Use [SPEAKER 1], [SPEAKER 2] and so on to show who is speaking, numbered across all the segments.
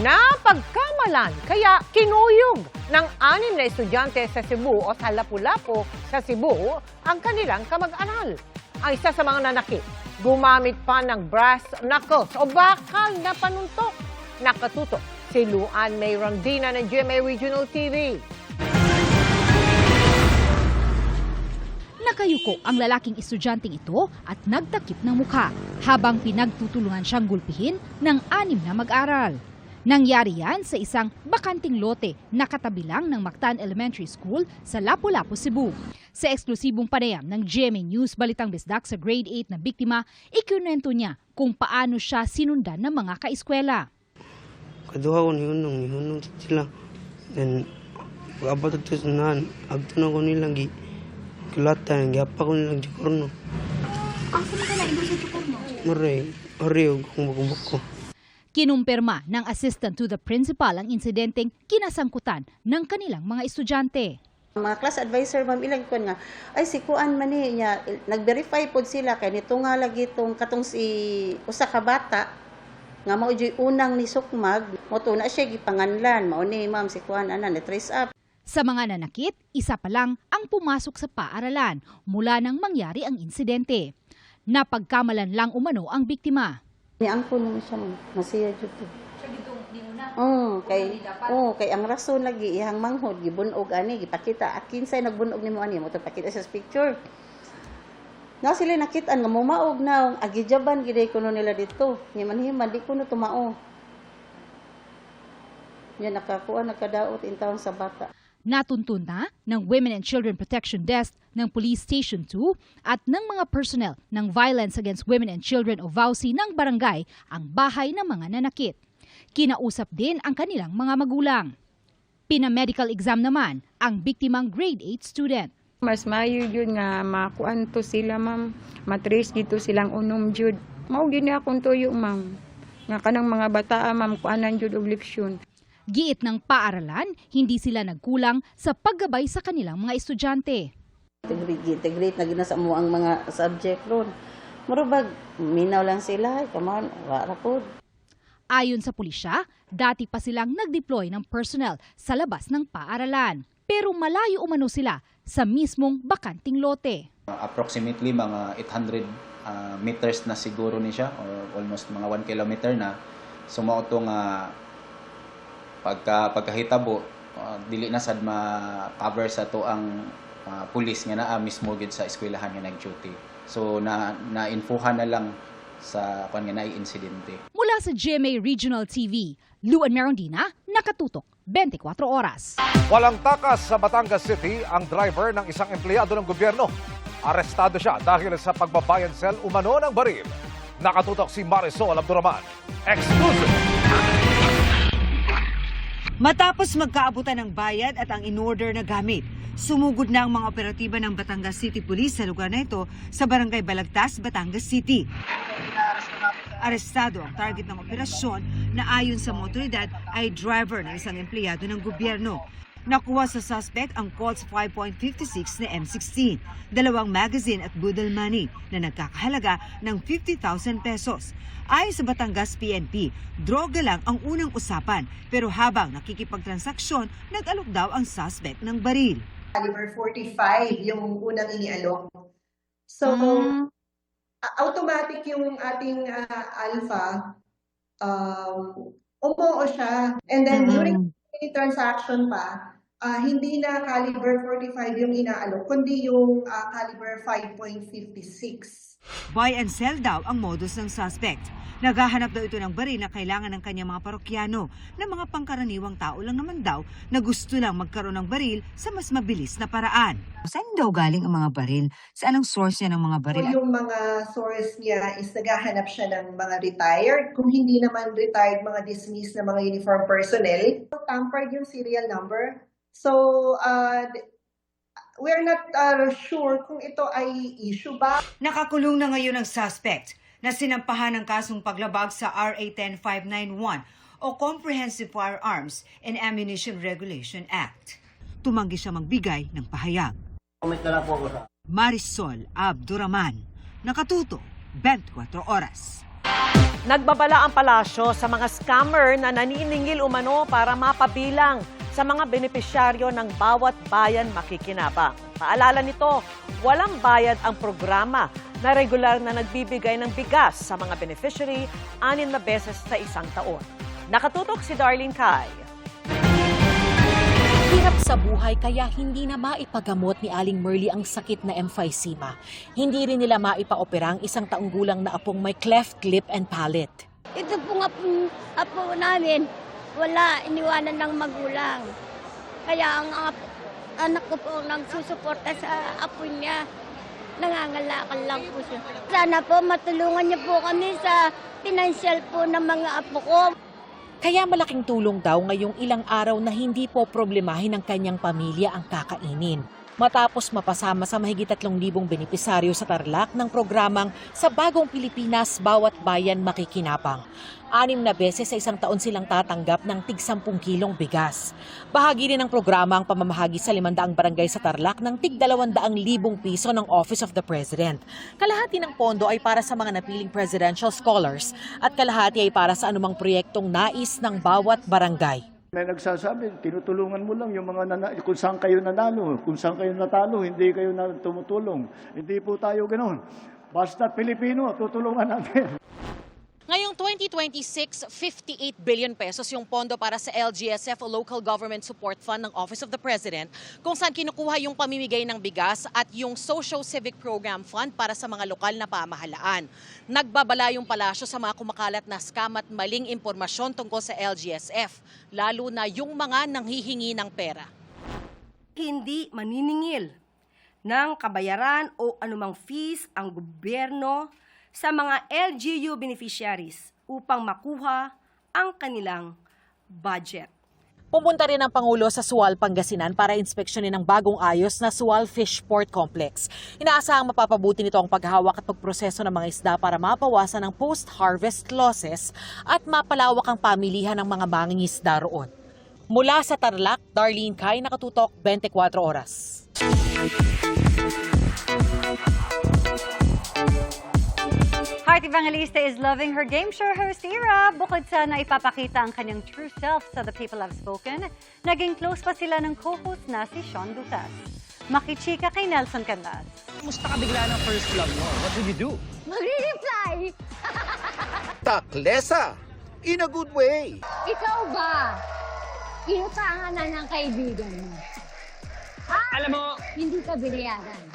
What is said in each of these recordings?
[SPEAKER 1] Napagkamalan kaya kinuyog ng 6 na estudyante sa Cebu o sa Lapu-Lapu sa Cebu ang kanilang kamag-aral. Ang isa sa mga nanakit, gumamit pa ng brass knuckles o bakal na panuntok. Nakatutok si Luan May Rondina ng GMA Regional TV.
[SPEAKER 2] Nakayuko ang lalaking estudyanteng ito at nagtakip ng mukha habang pinagtutulungan siyang gulpihin ng 6 na mag-aral. Nangyari yan sa isang bakanting lote na katabi lang ng Mactan Elementary School sa Lapu-Lapu, Cebu. Sa eksklusibong panayam ng GMA News Balitang Bisdak sa grade 8 na biktima, ikinwento niya kung paano siya sinundan ng mga kaeskwela.
[SPEAKER 3] Kaduha ko nihunong sila. Then, pag-abot ito sa nahan, agtunan ko nilang kulatan, gapa ko nilang Jukorno.
[SPEAKER 2] Asa mo ka na iba sa Jukorno?
[SPEAKER 3] Maray, kung bukubok ko.
[SPEAKER 2] Kinumpirma ng assistant to the principal ang insidenteng kinasangkutan ng kanilang mga estudyante.
[SPEAKER 4] Mga class advisor, ma'am, ilang ko nga, ay si Kuan man niya, nag-verify po sila, kaya nito nga lagi katong si usa ka bata, nga mao joy unang ni sukmag, mo to na siya gipanganlan, mao ni ma'am si Kuan ana na trace up.
[SPEAKER 2] Sa mga nanakit, isa pa lang ang pumasok sa paaralan mula nang mangyari ang insidente. Napagkamalan lang umano ang biktima.
[SPEAKER 4] Niangko naman siya, masiya jud to. Siya gitong niuna? Kay ang rason lagi ihang manghod gibunog ani gipakita akin say nagbunog nimo ani mo to pakita sa picture. Na sila nakitaan nga mumaog na agijaban gid kuno nila dito. Himan-himan di kuno tumao. Nya nakakuha nakadaot in taon sa bata.
[SPEAKER 2] Natuntun na ng Women and Children Protection Desk ng Police Station 2 at ng mga personnel ng Violence Against Women and Children o VAUSI ng barangay ang bahay ng mga nanakit. Kinausap din ang kanilang mga magulang. Pina-medical exam naman ang biktimang grade 8 student.
[SPEAKER 5] Mas mayo yun nga makuan to sila, ma'am. Matrace dito silang unom jud. Mao gini akong tuyo, ma'am. Nga kanang mga bata, ma'am, kuanan jud og leksyon.
[SPEAKER 2] Giit ng paaralan, hindi sila nagkulang sa paggabay sa kanilang mga estudyante.
[SPEAKER 4] Integrate na ginasa mo ang mga subject ron. Murabag, minaw lang sila, come on, wala po.
[SPEAKER 2] Ayon sa pulisya, dati pa silang nag-deploy ng personnel sa labas ng paaralan. Pero malayo umano sila sa mismong bakanting lote.
[SPEAKER 6] Approximately mga 800 meters na siguro ni siya, or almost mga 1 kilometer na. Sumao itong pagkahitabo, dili na sad ma-cover sa to ang pulis nga naa mismo gid sa eskwelahan nga nag-duty. So na-infohan na lang sa nga na-insidente.
[SPEAKER 2] Mula sa GMA Regional TV, Luan Merondina, nakatutok 24 oras.
[SPEAKER 7] Walang takas sa Batangas City ang driver ng isang empleyado ng gobyerno. Arestado siya dahil sa pagbabayan sel umano ng baril. Nakatutok si Marisol Abduraman. Exclusive!
[SPEAKER 8] Matapos magkaabutan ng bayad at ang in-order na gamit, sumugod na ang mga operatiba ng Batangas City Police sa lugar na ito sa Barangay Balagtas, Batangas City. Arestado ang target ng operasyon na ayon sa mga otoridad ay driver ng isang empleyado ng gobyerno. Nakuha sa suspect ang Colts 5.56 na M16, 2 magazine at budol money na nagkakahalaga ng 50,000 pesos. Ayon sa Batangas PNP, droga lang ang unang usapan pero habang nakikipagtransaksyon, nag-alok daw ang suspect ng baril.
[SPEAKER 9] Caliber 45 yung unang inialok. So, automatic yung ating alpha, umuo siya. And then during the transaction pa, hindi na caliber 45 yung inaalok, kundi yung caliber 5.56.
[SPEAKER 8] Buy and sell daw ang modus ng suspect. Naghahanap daw ito ng baril na kailangan ng kanyang mga parokyano na mga pangkaraniwang tao lang naman daw na gusto lang magkaroon ng baril sa mas mabilis na paraan. Saan daw galing ang mga baril? Saan ang source niya ng mga baril?
[SPEAKER 9] So, yung mga source niya is naghahanap siya ng mga retired. Kung hindi naman retired, mga dismissed na mga uniform personnel. Tampered yung serial number. So, we're not sure kung ito ay issue ba.
[SPEAKER 8] Nakakulong na ngayon ang suspect na sinampahan ng kasong paglabag sa RA 10591 o Comprehensive Firearms and Ammunition Regulation Act. Tumanggi siya magbigay ng pahayag. Marisol Abduraman, nakatuto 24 oras.
[SPEAKER 1] Nagbabala ang palasyo sa mga scammer na naniningil umano para mapabilang sa mga benepisyaryo ng bawat bayan makikinabang. Paalala nito, walang bayad ang programa na regular na nagbibigay ng bigas sa mga beneficiary 6 na beses sa isang taon. Nakatutok si Darlene Kai.
[SPEAKER 10] Hirap sa buhay kaya hindi na maipagamot ni Aling Merly ang sakit na emphysema. Hindi rin nila maipaopera ang 1 taong gulang na apong may cleft lip and palate.
[SPEAKER 11] Ito po nga apo namin, wala iniwanan ng magulang. Kaya ang anak ko po nagsusuporta sa apo niya. Nangangalakal lang po siya. Sana po matulungan niyo po kami sa financial po ng mga apo ko.
[SPEAKER 10] Kaya malaking tulong daw ngayong ilang araw na hindi po problemahin ng kanyang pamilya ang kakainin. Matapos mapasama sa mahigit 3,000 benepisaryo sa Tarlac ng programang Sa Bagong Pilipinas, Bawat Bayan Makikinabang. 6 na beses sa isang taon silang tatanggap ng tig 10 kilong bigas. Bahagi rin ng programa ang pamamahagi sa 500 barangay sa Tarlac ng tig 200,000 piso ng Office of the President. Kalahati ng pondo ay para sa mga napiling presidential scholars at kalahati ay para sa anumang proyektong nais ng bawat barangay.
[SPEAKER 12] May nagsasabi, tinutulungan mo lang yung mga kung saan kayo nanalo, kung saan kayo natalo, hindi kayo na tumutulong. Hindi po tayo ganoon. Basta Pilipino, tutulungan natin.
[SPEAKER 10] Ngayong 2026, 58 billion pesos yung pondo para sa LGSF o Local Government Support Fund ng Office of the President, kung saan kinukuha yung pamimigay ng bigas at yung Social Civic Program Fund para sa mga lokal na pamahalaan. Nagbabala yung palasyo sa mga kumakalat na scam at maling impormasyon tungkol sa LGSF, lalo na yung mga nanghihingi ng pera.
[SPEAKER 13] Hindi maniningil ng kabayaran o anumang fees ang gobyerno sa mga LGU beneficiaries upang makuha ang kanilang budget.
[SPEAKER 10] Pumunta rin ang Pangulo sa Sual, Pangasinan para inspeksyonin ang bagong ayos na Sual Fish Port Complex. Inaasahang mapapabuti nito ang paghahawak at pagproseso ng mga isda para mapawasan ang post-harvest losses at mapalawak ang pamilihan ng mga mangingisda roon. Mula sa Tarlac, Darlene Kai, Nakatutok, 24 Oras.
[SPEAKER 14] Heart Evangelista is loving her game show host era. Bukod sa naipapakita ang kanyang true self sa The People Have Spoken, naging close pa sila ng co-host na si Sean Lucas. Makichika kay Nelson Canlas.
[SPEAKER 15] Kumusta ka bigla ng first love mo? What did you do?
[SPEAKER 11] Magre-reply!
[SPEAKER 15] Taklesa! In a good way!
[SPEAKER 11] Ikaw ba? Inutangan na ng kaibigan mo.
[SPEAKER 15] Alam mo,
[SPEAKER 11] Hindi ka binayaran.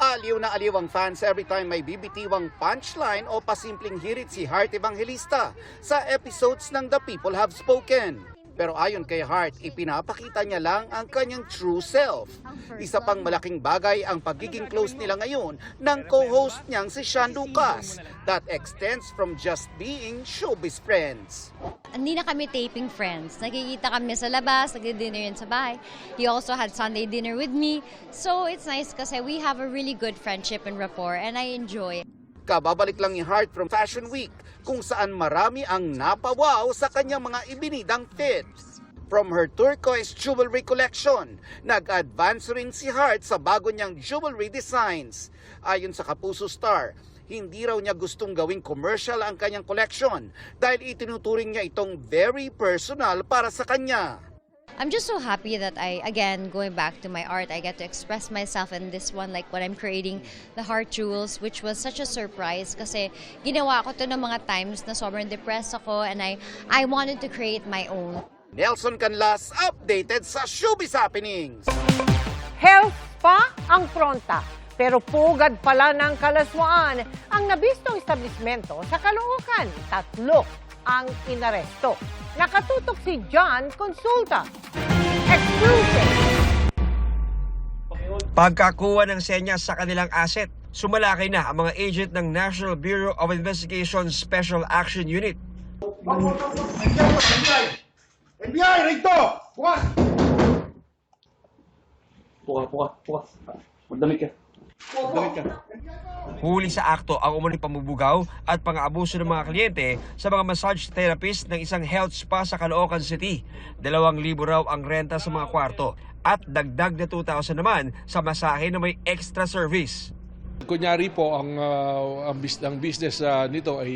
[SPEAKER 15] aliw na aliw ang fans every time may bibitiwang punchline o pasimpleng hirit si Heart Evangelista sa episodes ng The People Have Spoken. Pero ayon kay Heart, ipinapakita niya lang ang kanyang true self. Isa pang malaking bagay ang pagiging close nila ngayon ng co-host niyang si Sean Lucas. That extends from just being showbiz friends.
[SPEAKER 16] Hindi na kami taping friends. Nagkikita kami sa labas, nagdi-dinner yun sa bahay. He also had Sunday dinner with me. So it's nice kasi we have a really good friendship and rapport and I enjoy it.
[SPEAKER 15] Kababalik lang ni Heart from Fashion Week kung saan marami ang napawaw sa kanyang mga ibinidang fits. From her turquoise jewelry collection, nag-advance rin si Heart sa bago niyang jewelry designs. Ayon sa Kapuso Star, hindi raw niya gustong gawing commercial ang kanyang collection dahil itinuturing niya itong very personal para sa kanya.
[SPEAKER 16] I'm just so happy that again, going back to my art, I get to express myself in this one, like what I'm creating, the Heart Jewels, which was such a surprise kasi ginawa ko to ng mga times na sobrang depressed ako and I wanted to create my own.
[SPEAKER 15] Nelson Canlas, updated sa Showbiz Happenings.
[SPEAKER 1] Health pa ang pronta, pero pugad pala ng kalaswaan ang nabistong establishmento sa Caloocan. 3 ang inaresto. Nakatutok si John Consulta. Exclusive!
[SPEAKER 17] Pagkakuha ng senyas sa kanilang asset, sumalaki na ang mga agent ng National Bureau of Investigation Special Action Unit.
[SPEAKER 18] FBI, rito! Bukas!
[SPEAKER 19] Bukas. Magdamit ka.
[SPEAKER 17] Huli sa akto ang umuling pambubugaw at pang-aabuso ng mga kliyente sa mga massage therapist ng isang health spa sa Caloocan City. 2,000 raw ang renta sa mga kwarto at dagdag na 2,000 naman sa masahe na may extra service.
[SPEAKER 20] Kunyari po, ang business nito ay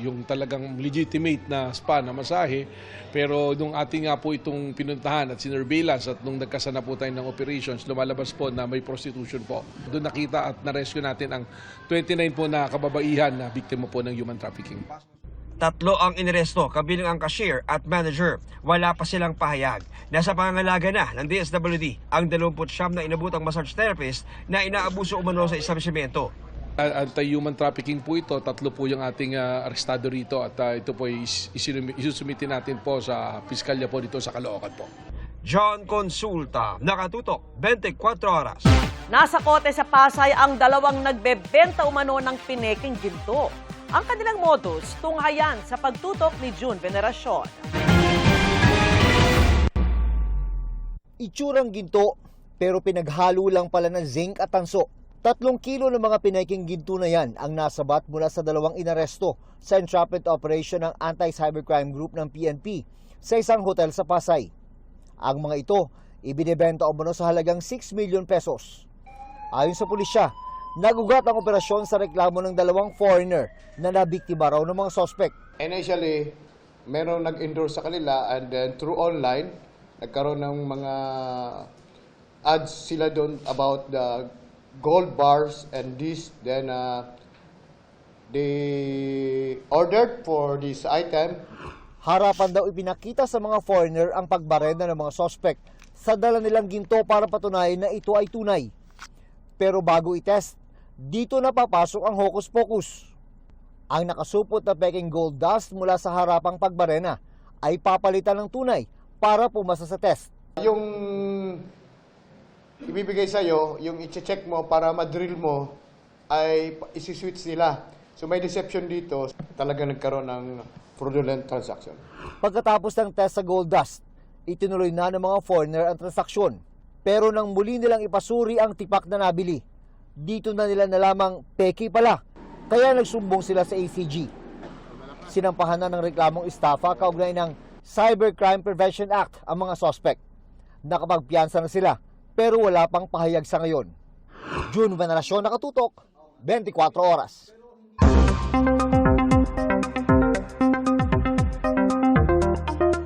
[SPEAKER 20] yung talagang legitimate na spa na masahe. Pero nung ating nga po itong pinuntahan at sinurveillance at nung nagkasana po tayo ng operations, lumalabas po na may prostitution po. Doon nakita at na-rescue natin ang 29 po na kababaihan na biktima po ng human trafficking.
[SPEAKER 17] 3 ang inaresto, kabilang ang cashier at manager. Wala pa silang pahayag. Nasa pangangalaga na ng DSWD ang 29 na inabutang massage therapist na inaabuso umano sa establishmento.
[SPEAKER 20] Anti-human trafficking po ito. 3 po yung ating arestado rito at ito po isusumitin natin po sa piskalya po dito sa Caloocan po.
[SPEAKER 17] John Consulta, Nakatutok, 24 Oras.
[SPEAKER 21] Nasa kote sa Pasay ang 2 nagbebenta umano ng pineking ginto. Ang kanilang modus, tunghayan sa pagtutok ni June Veneracion.
[SPEAKER 22] Itsurang ginto, pero pinaghalo lang pala ng zinc at tanso. 3 kilo ng mga pineking ginto na yan ang nasabat mula sa 2 inaresto sa entrapment operation ng Anti-Cybercrime Group ng PNP sa isang hotel sa Pasay. Ang mga ito, ibinebenta umano sa halagang 6 million pesos. Ayon sa pulisya, nagugat ang operasyon sa reklamo ng 2 foreigner na nabiktima raw ng mga suspect.
[SPEAKER 23] Initially, merong nag-endorse sa kanila and then through online, nagkaroon ng mga ads sila doon about the gold bars and this. Then they ordered for this item.
[SPEAKER 22] Harapan daw ipinakita sa mga foreigner ang pagbarena ng mga suspect sa dala nilang ginto para patunayan na ito ay tunay. Pero bago i-test, dito na papasok ang hocus-pocus. Ang nakasupot na peking gold dust mula sa harapang pagbarena ay papalitan ng tunay para pumasa sa test.
[SPEAKER 23] Yung ibibigay sa'yo, yung i-check mo para madrill mo, ay isi-switch nila. So may deception dito, talaga nagkaroon ng fraudulent transaction.
[SPEAKER 22] Pagkatapos ng test sa gold dust, itinuloy na ng mga foreigner ang transaksyon. Pero nang muli nilang ipasuri ang tipak na nabili, dito na nila nalamang peki pala. Kaya nagsumbong sila sa ACG. Sinampahan na ng reklamong estafa kaugnay ng Cybercrime Prevention Act ang mga suspect. Nakapagpiyansa na sila pero wala pang pahayag sa ngayon. June Veneracion, Nakatutok, 24 Oras.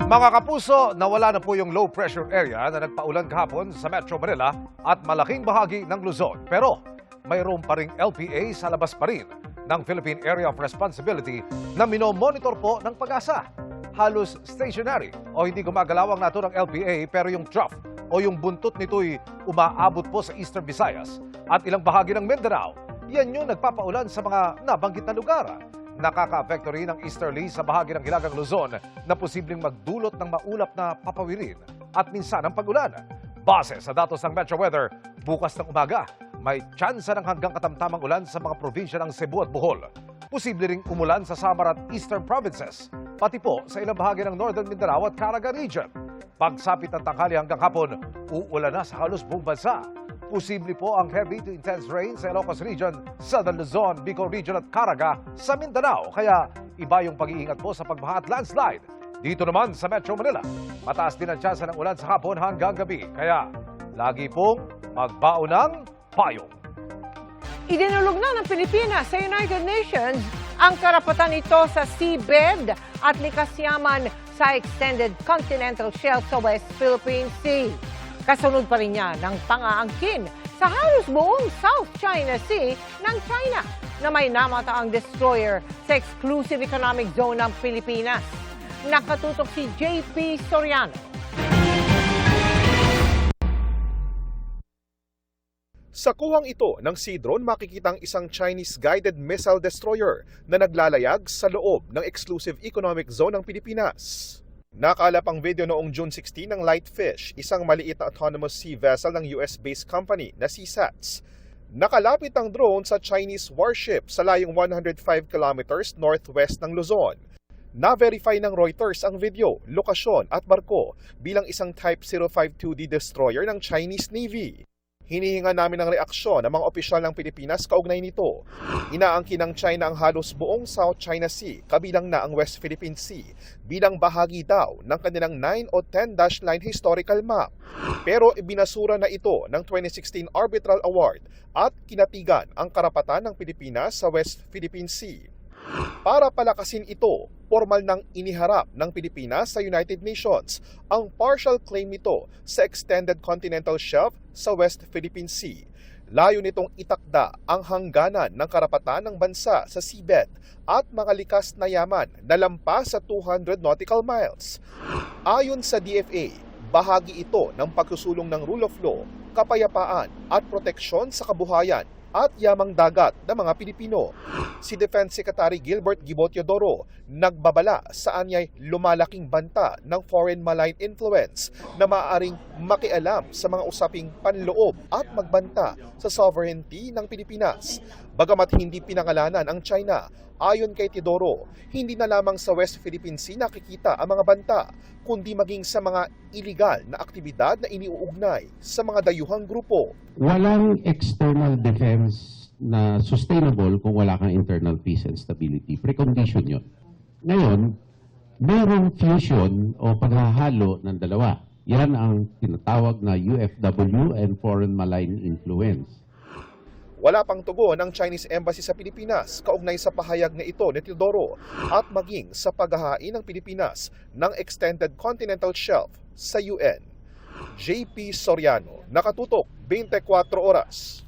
[SPEAKER 7] Mga kapuso, nawala na po yung low pressure area na nagpaulan kahapon sa Metro Manila at malaking bahagi ng Luzon. Pero mayroon pa ring LPA sa labas pa rin ng Philippine Area of Responsibility na minomonitor po ng Pag-asa. Halos stationary o hindi gumagalaw ang nato ng LPA pero yung trough o yung buntot nito'y umaabot po sa Eastern Visayas at ilang bahagi ng Mindanao. Yan yung nagpapaulan sa mga nabanggit na lugar. Nakaka-apekto rin ang easterly sa bahagi ng Hilagang Luzon na posibleng magdulot ng maulap na papawirin at minsan ang pag-ulan. Base sa datos ng Metro Weather, bukas ng umaga, may tsansa ng hanggang katamtamang ulan sa mga probinsya ng Cebu at Bohol. Posible ring umulan sa Samar at Eastern Provinces, pati po sa ilang bahagi ng Northern Mindanao at Caraga Region. Pagsapit ng tanghali hanggang hapon, uulan na sa halos buong bansa. Posible po ang heavy to intense rain sa Ilocos Region, Southern Luzon, Bicol Region at Caraga sa Mindanao. Kaya iba yung pag-iingat po sa pagbaha at landslide. Dito naman sa Metro Manila, mataas din ang tsansa ng ulan sa hapon hanggang gabi. Kaya lagi pong magbaon ng payong.
[SPEAKER 1] Idinulog na ng Pilipinas sa United Nations ang karapatan nito sa seabed at likas yaman sa extended continental shelf sa West Philippine Sea. Kasunod pa rin niya ng pangaangkin sa halos buong South China Sea ng China na may namataang destroyer sa exclusive economic zone ng Pilipinas. Nakatutok si JP Soriano.
[SPEAKER 24] Sa kuhang ito ng Sea Drone, makikitang isang Chinese guided missile destroyer na naglalayag sa loob ng exclusive economic zone ng Pilipinas. Nakalap ang video noong June 16 ng Lightfish, isang maliit na autonomous sea vessel ng US-based company na Seasats. Nakalapit ang drone sa Chinese warship sa layong 105 kilometers northwest ng Luzon. Na-verify ng Reuters ang video, lokasyon at barko bilang isang Type 052D destroyer ng Chinese Navy. Hinihinga namin ng reaksyon ng mga opisyal ng Pilipinas kaugnay nito. Inaangkin ng China ang halos buong South China Sea, kabilang na ang West Philippine Sea, bilang bahagi daw ng kanilang 9 o 10 dash line historical map. Pero ibinasura na ito ng 2016 Arbitral Award at kinatigan ang karapatan ng Pilipinas sa West Philippine Sea. Para palakasin ito, formal nang iniharap ng Pilipinas sa United Nations ang partial claim nito sa Extended Continental Shelf sa West Philippine Sea. Layo nitong itakda ang hangganan ng karapatan ng bansa sa seabed at mga likas na yaman na lampas sa 200 nautical miles. Ayon sa DFA, bahagi ito ng pagsusulong ng rule of law, kapayapaan at proteksyon sa kabuhayan at yamang dagat ng mga Pilipino. Si Defense Secretary Gilbert Gibo Teodoro nagbabala sa anyay lumalaking banta ng foreign malign influence na maaaring makialam sa mga usaping panloob at magbanta sa sovereignty ng Pilipinas. Bagamat hindi pinangalanan ang China, ayon kay Teodoro, hindi na lamang sa West Philippine Sea nakikita ang mga banta, kundi maging sa mga iligal na aktibidad na iniuugnay sa mga dayuhang grupo.
[SPEAKER 3] Walang external defense na sustainable kung wala kang internal peace and stability. Precondition yun. Ngayon, merong fusion o paghahalo ng dalawa. Yan ang tinatawag na UFW and foreign malign influence.
[SPEAKER 24] Wala pang tugon ang Chinese Embassy sa Pilipinas kaugnay sa pahayag na ito ni Teodoro at maging sa paghahain ng Pilipinas ng Extended Continental Shelf sa UN. JP Soriano, Nakatutok, 24 Oras.